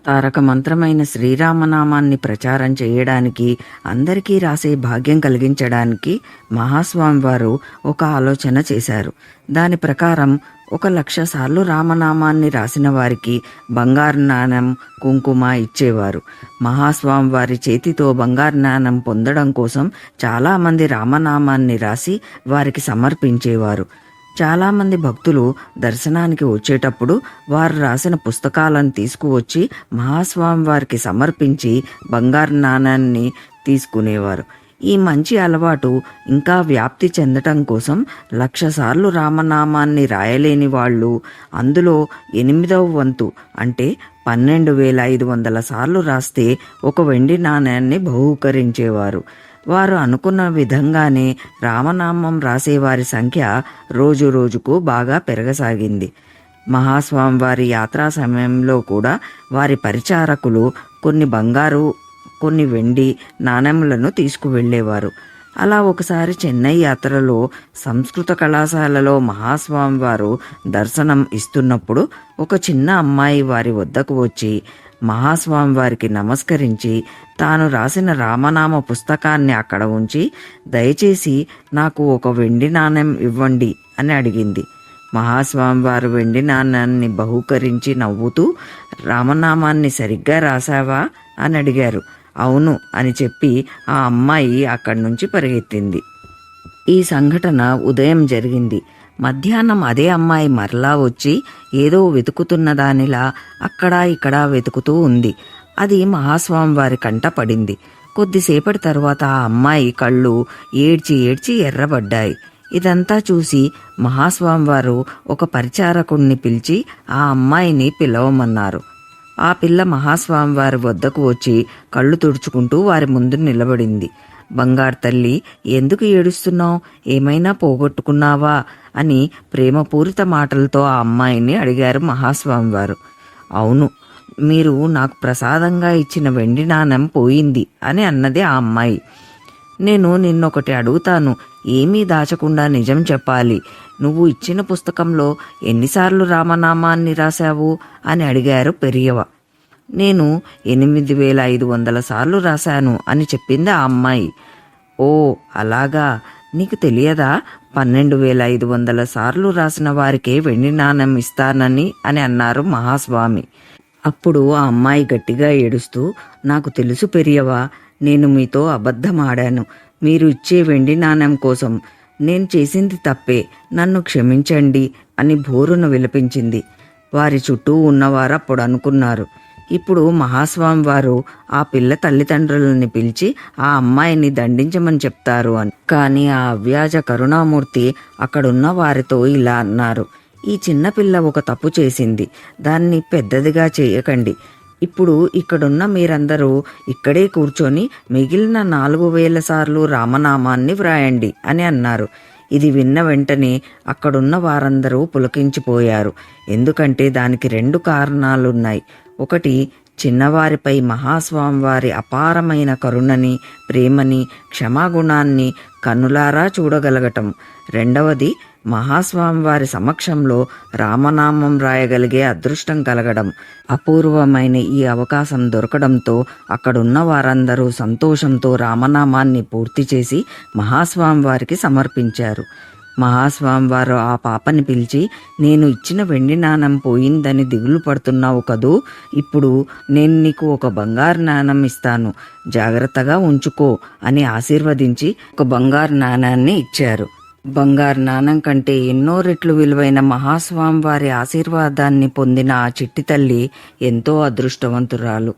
తారక మంత్రమైన శ్రీరామనామాన్ని ప్రచారం చేయడానికి, అందరికీ రాసే భాగ్యం కలిగించడానికి మహాస్వామివారు ఒక ఆలోచన చేశారు. దాని ప్రకారం 1,00,000 సార్లు రామనామాన్ని రాసిన వారికి బంగారు నాణెం, కుంకుమ ఇచ్చేవారు. మహాస్వామివారి చేతితో బంగారు నాణెం పొందడం కోసం చాలామంది రామనామాన్ని రాసి వారికి సమర్పించేవారు. చాలామంది భక్తులు దర్శనానికి వచ్చేటప్పుడు వారు రాసిన పుస్తకాలను తీసుకువచ్చి మహాస్వామి వారికి సమర్పించి బంగారు నాణాన్ని తీసుకునేవారు. ఈ మంచి అలవాటు ఇంకా వ్యాప్తి చెందటం కోసం 1,00,000 సార్లు రామనామాన్ని రాయలేని వాళ్ళు అందులో 8వ వంతు అంటే 12,500 సార్లు రాస్తే ఒక వెండి నాణ్యాన్ని బహూకరించేవారు. వారు అనుకున్న విధంగానే రామనామం రాసేవారి సంఖ్య రోజు రోజుకు బాగా పెరగసాగింది. మహాస్వామివారి యాత్రా సమయంలో కూడా వారి పరిచారకులు కొన్ని బంగారు, కొన్ని వెండి నాణెములను తీసుకువెళ్ళేవారు. అలా ఒకసారి చెన్నై యాత్రలో సంస్కృత కళాశాలలో మహాస్వామివారు దర్శనం ఇస్తున్నప్పుడు ఒక చిన్న అమ్మాయి వారి వద్దకు వచ్చి మహాస్వామివారికి నమస్కరించి తాను రాసిన రామనామ పుస్తకాన్ని అక్కడ ఉంచి, దయచేసి నాకు ఒక వెండి నాణెం ఇవ్వండి అని అడిగింది. మహాస్వామివారు వెండి నాణ్యాన్ని బహూకరించి నవ్వుతూ, రామనామాన్ని సరిగ్గా రాశావా అని అడిగారు. అవును అని చెప్పి ఆ అమ్మాయి అక్కడి నుంచి పరిగెత్తింది. ఈ సంఘటన ఉదయం జరిగింది. మధ్యాహ్నం అదే అమ్మాయి మరలా వచ్చి ఏదో వెతుకుతున్న దానిలా అక్కడా ఇక్కడా వెతుకుతూ ఉంది. అది మహాస్వామి వారి కంట పడింది. కొద్దిసేపటి తరువాత ఆ అమ్మాయి కళ్ళు ఏడ్చి ఏడ్చి ఎర్రబడ్డాయి. ఇదంతా చూసి మహాస్వామి వారు ఒక పరిచారకుణ్ణి పిలిచి ఆ అమ్మాయిని పిలవమన్నారు. ఆ పిల్ల మహాస్వామి వారి వద్దకు వచ్చి కళ్ళు తుడుచుకుంటూ వారి ముందు నిలబడింది. బంగారు తల్లి, ఎందుకు ఏడుస్తున్నావు? ఏమైనా పోగొట్టుకున్నావా అని ప్రేమపూరిత మాటలతో ఆ అమ్మాయిని అడిగారు మహాస్వామివారు. అవును, మీరు నాకు ప్రసాదంగా ఇచ్చిన వెండి నాణెం పోయింది అని అన్నది ఆ అమ్మాయి. నేను నిన్నొకటి అడుగుతాను, ఏమీ దాచకుండా నిజం చెప్పాలి. నువ్వు ఇచ్చిన పుస్తకంలో ఎన్నిసార్లు రామనామాన్ని రాశావు అని అడిగారు పెరియవ. నేను 8,500 సార్లు రాశాను అని చెప్పింది ఆ అమ్మాయి. ఓ అలాగా, నీకు తెలియదా? 12,500 సార్లు రాసిన వారికే వెండి నాణెం ఇస్తానని అని అన్నారు మహాస్వామి. అప్పుడు ఆ అమ్మాయి గట్టిగా ఏడుస్తూ, నాకు తెలుసు పెరియవా, నేను మీతో అబద్ధమాడాను. మీరు ఇచ్చే వెండి నాణెం కోసం నేను చేసింది తప్పే, నన్ను క్షమించండి అని భోరున విలపించింది. వారి చుట్టూ ఉన్నవారు అప్పుడు అనుకున్నారు, ఇప్పుడు మహాస్వామి వారు ఆ పిల్ల తల్లిదండ్రులని పిలిచి ఆ అమ్మాయిని దండించమని చెప్తారు అని. కానీ ఆ అవ్యాజ కరుణామూర్తి అక్కడున్న వారితో ఇలా అన్నారు, ఈ చిన్నపిల్ల ఒక తప్పు చేసింది, దాన్ని పెద్దదిగా చేయకండి. ఇప్పుడు ఇక్కడున్న మీరందరూ ఇక్కడే కూర్చొని మిగిలిన 4,000 సార్లు రామనామాన్ని వ్రాయండి అని అన్నారు. ఇది విన్న వెంటనే అక్కడున్న వారందరూ పులకించిపోయారు. ఎందుకంటే దానికి 2 కారణాలున్నాయి. ఒకటి, చిన్నవారిపై మహాస్వామివారి అపారమైన కరుణని, ప్రేమని, క్షమాగుణాన్ని కన్నులారా చూడగలగటం. రెండవది, మహాస్వామివారి సమక్షంలో రామనామం రాయగలిగే అదృష్టం కలగడం. అపూర్వమైన ఈ అవకాశం దొరకడంతో అక్కడున్న వారందరూ సంతోషంతో రామనామాన్ని పూర్తి చేసి మహాస్వామివారికి సమర్పించారు. మహాస్వామివారు ఆ పాపని పిలిచి, నేను ఇచ్చిన వెండి నాణెం పోయిందని దిగులు పడుతున్నావు కదూ, ఇప్పుడు నేను నీకు ఒక బంగారు నాణెం ఇస్తాను, జాగ్రత్తగా ఉంచుకో అని ఆశీర్వదించి ఒక బంగారు నాణాన్ని ఇచ్చారు. బంగారు నాణెం కంటే ఎన్నో రెట్లు విలువైన మహాస్వామివారి ఆశీర్వాదాన్ని పొందిన ఆ చిట్టి తల్లి ఎంతో అదృష్టవంతురాలు.